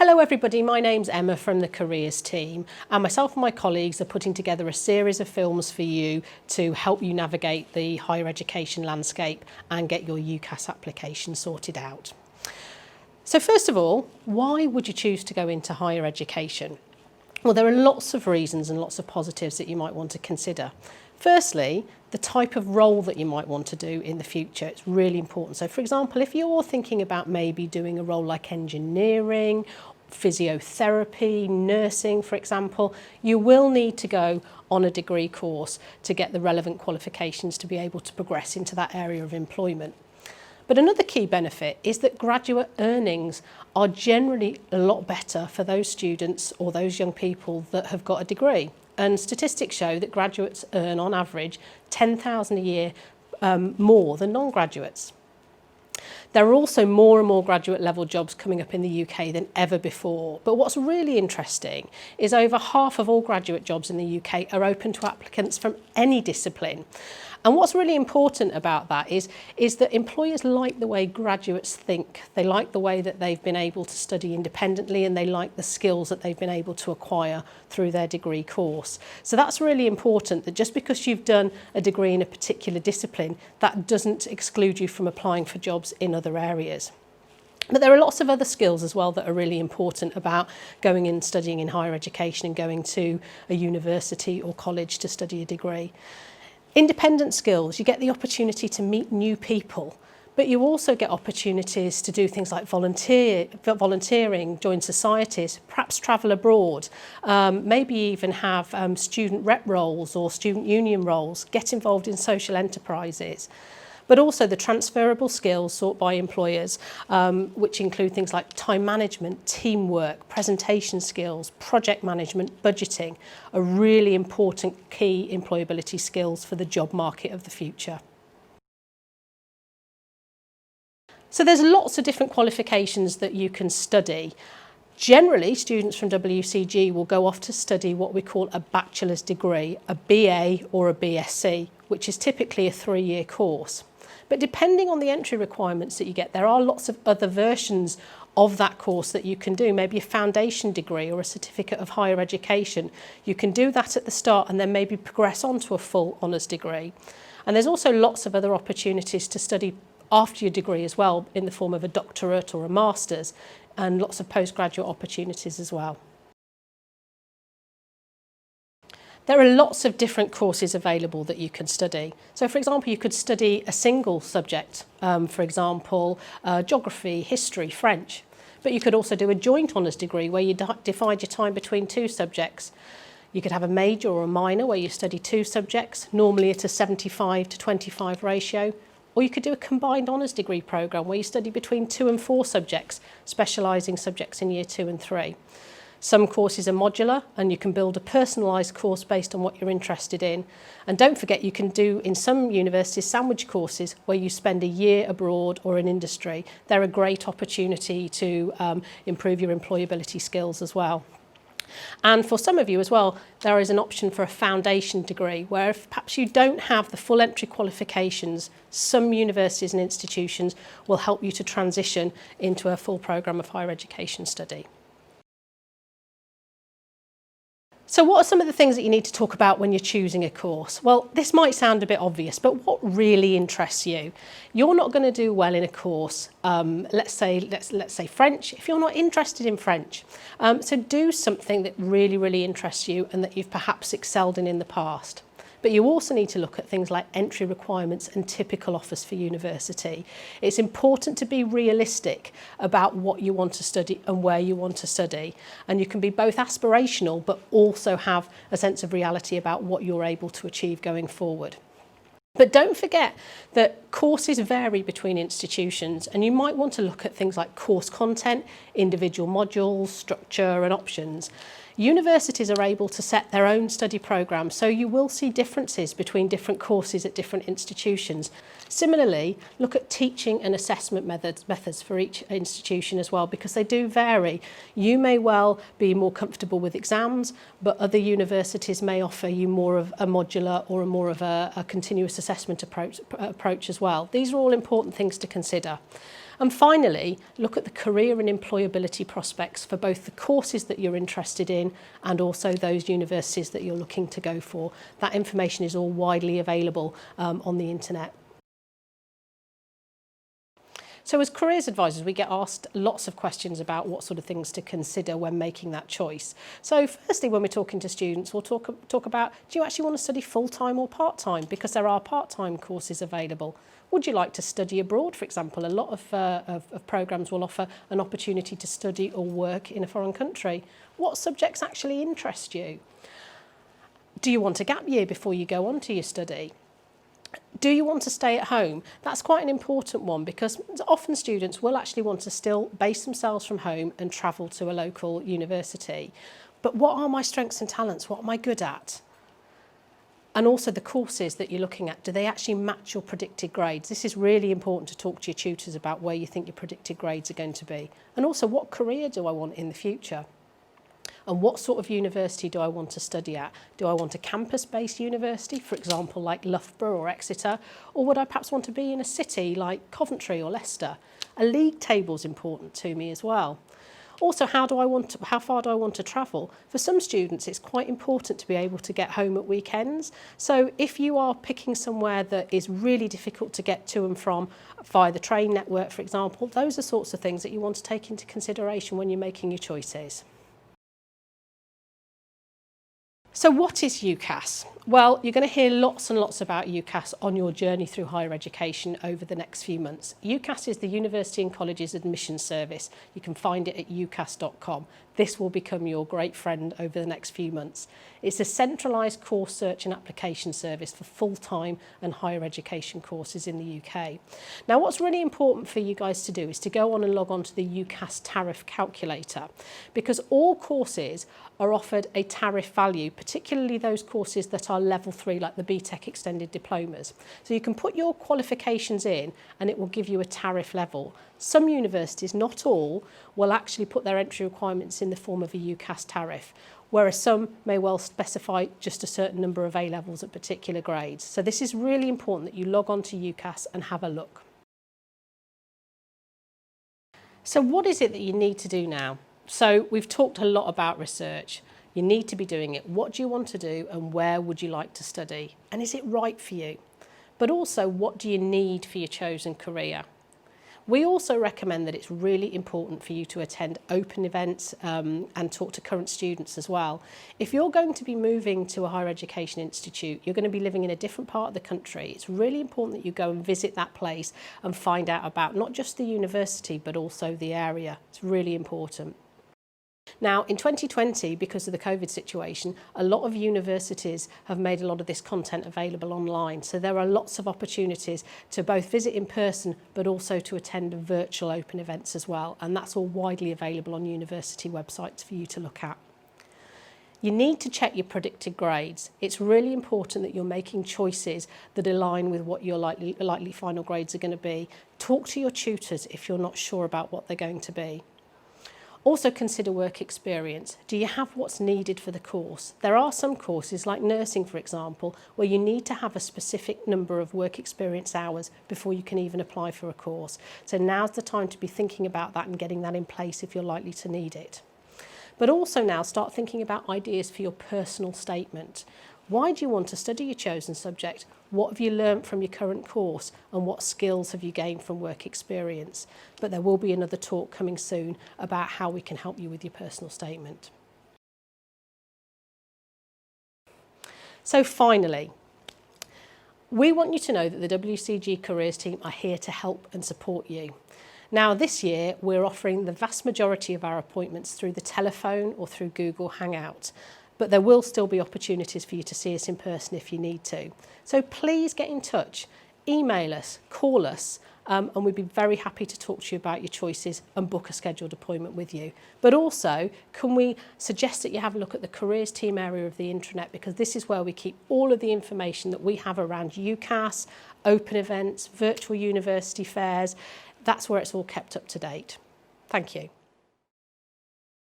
Hello everybody, my name's Emma from the Careers team, and myself and my colleagues are putting together a series of films for you to help you navigate the higher education landscape and get your UCAS application sorted out. So first of all, why would you choose to go into higher education? Well, there are lots of reasons and lots of positives that you might want to consider. Firstly, the type of role that you might want to do in the future, it's really important. So for example, if you're thinking about maybe doing a role like engineering, physiotherapy, nursing, for example, you will need to go on a degree course to get the relevant qualifications to be able to progress into that area of employment. But another key benefit is that graduate earnings are generally a lot better for those students or those young people that have got a degree. And statistics show that graduates earn on average $10,000 a year more than non-graduates. There are also more and more graduate level jobs coming up in the UK than ever before. But what's really interesting is over half of all graduate jobs in the UK are open to applicants from any discipline. And what's really important about that is that employers like the way graduates think. They like the way that they've been able to study independently, and they like the skills that they've been able to acquire through their degree course. So that's really important, that just because you've done a degree in a particular discipline, that doesn't exclude you from applying for jobs in other areas. But there are lots of other skills as well that are really important about going and studying in higher education and going to a university or college to study a degree. Independent skills, you get the opportunity to meet new people, but you also get opportunities to do things like volunteering, join societies, perhaps travel abroad, maybe even have student rep roles or student union roles, get involved in social enterprises. But also the transferable skills sought by employers, which include things like time management, teamwork, presentation skills, project management, budgeting, are really important key employability skills for the job market of the future. So there's lots of different qualifications that you can study. Generally, students from WCG will go off to study what we call a bachelor's degree, a BA or a BSc, which is typically a 3-year course. But depending on the entry requirements that you get, there are lots of other versions of that course that you can do, maybe a foundation degree or a certificate of higher education. You can do that at the start and then maybe progress on to a full honours degree. And there's also lots of other opportunities to study after your degree as well, in the form of a doctorate or a master's, and lots of postgraduate opportunities as well. There are lots of different courses available that you can study. So for example, you could study a single subject, for example, geography, history, French. But you could also do a joint honours degree where you divide your time between 2 subjects. You could have a major or a minor where you study 2 subjects, normally at a 75 to 25 ratio. Or you could do a combined honours degree programme where you study between 2 and 4 subjects, specialising subjects in year 2 and 3. Some courses are modular and you can build a personalised course based on what you're interested in. And don't forget, you can do in some universities sandwich courses where you spend a year abroad or in industry. They're a great opportunity to improve your employability skills as well. And for some of you as well, there is an option for a foundation degree where if perhaps you don't have the full entry qualifications, some universities and institutions will help you to transition into a full programme of higher education study. So what are some of the things that you need to talk about when you're choosing a course? Well, this might sound a bit obvious, but what really interests you? You're not going to do well in a course, let's say French, if you're not interested in French. So do something that really interests you and that you've perhaps excelled in the past. But you also need to look at things like entry requirements and typical offers for university. It's important to be realistic about what you want to study and where you want to study. And you can be both aspirational, but also have a sense of reality about what you're able to achieve going forward. But don't forget that courses vary between institutions, and you might want to look at things like course content, individual modules, structure and options. Universities are able to set their own study programmes, so you will see differences between different courses at different institutions. Similarly, look at teaching and assessment methods for each institution as well, because they do vary. You may well be more comfortable with exams, but other universities may offer you more of a modular or more of a continuous assessment approach as well. These are all important things to consider. And finally, look at the career and employability prospects for both the courses that you're interested in and also those universities that you're looking to go for. That information is all widely available on the internet. So as careers advisors, we get asked lots of questions about what sort of things to consider when making that choice. So firstly, when we're talking to students, we'll talk about, do you actually want to study full-time or part-time? Because there are part-time courses available. Would you like to study abroad, for example? A lot of programmes will offer an opportunity to study or work in a foreign country. What subjects actually interest you? Do you want a gap year before you go on to your study? Do you want to stay at home? That's quite an important one because often students will actually want to still base themselves from home and travel to a local university. But what are my strengths and talents? What am I good at? And also the courses that you're looking at, do they actually match your predicted grades? This is really important to talk to your tutors about where you think your predicted grades are going to be. And also, what career do I want in the future? And what sort of university do I want to study at? Do I want a campus-based university, for example, like Loughborough or Exeter? Or would I perhaps want to be in a city like Coventry or Leicester? A league table is important to me as well. Also, how far do I want to travel? For some students, it's quite important to be able to get home at weekends. So if you are picking somewhere that is really difficult to get to and from via the train network, for example, those are sorts of things that you want to take into consideration when you're making your choices. So what is UCAS? Well, you're going to hear lots and lots about UCAS on your journey through higher education over the next few months. UCAS is the University and Colleges Admissions Service. You can find it at ucas.com. This will become your great friend over the next few months. It's a centralised course search and application service for full-time and higher education courses in the UK. Now, what's really important for you guys to do is to go on and log on to the UCAS tariff calculator, because all courses are offered a tariff value, particularly those courses that are level 3, like the BTEC extended diplomas. So you can put your qualifications in and it will give you a tariff level. Some universities, not all, will actually put their entry requirements in the form of a UCAS tariff, whereas some may well specify just a certain number of A-levels at particular grades. So this is really important that you log on to UCAS and have a look. So what is it that you need to do now? So we've talked a lot about research. You need to be doing it. What do you want to do and where would you like to study? And is it right for you? But also, what do you need for your chosen career? We also recommend that it's really important for you to attend open events and talk to current students as well. If you're going to be moving to a higher education institute, you're going to be living in a different part of the country. It's really important that you go and visit that place and find out about not just the university, but also the area. It's really important. Now, in 2020, because of the COVID situation, a lot of universities have made a lot of this content available online. So there are lots of opportunities to both visit in person, but also to attend virtual open events as well. And that's all widely available on university websites for you to look at. You need to check your predicted grades. It's really important that you're making choices that align with what your likely final grades are going to be. Talk to your tutors if you're not sure about what they're going to be. Also consider work experience. Do you have what's needed for the course? There are some courses, like nursing for example, where you need to have a specific number of work experience hours before you can even apply for a course. So now's the time to be thinking about that and getting that in place if you're likely to need it. But also now start thinking about ideas for your personal statement. Why do you want to study your chosen subject? What have you learnt from your current course and what skills have you gained from work experience? But there will be another talk coming soon about how we can help you with your personal statement. So finally, we want you to know that the WCG Careers team are here to help and support you. Now this year we're offering the vast majority of our appointments through the telephone or through Google Hangout. But there will still be opportunities for you to see us in person if you need to. So please get in touch, email us, call us, and we'd be very happy to talk to you about your choices and book a scheduled appointment with you. But also, can we suggest that you have a look at the careers team area of the intranet, because this is where we keep all of the information that we have around UCAS, open events, virtual university fairs. That's where it's all kept up to date. Thank you.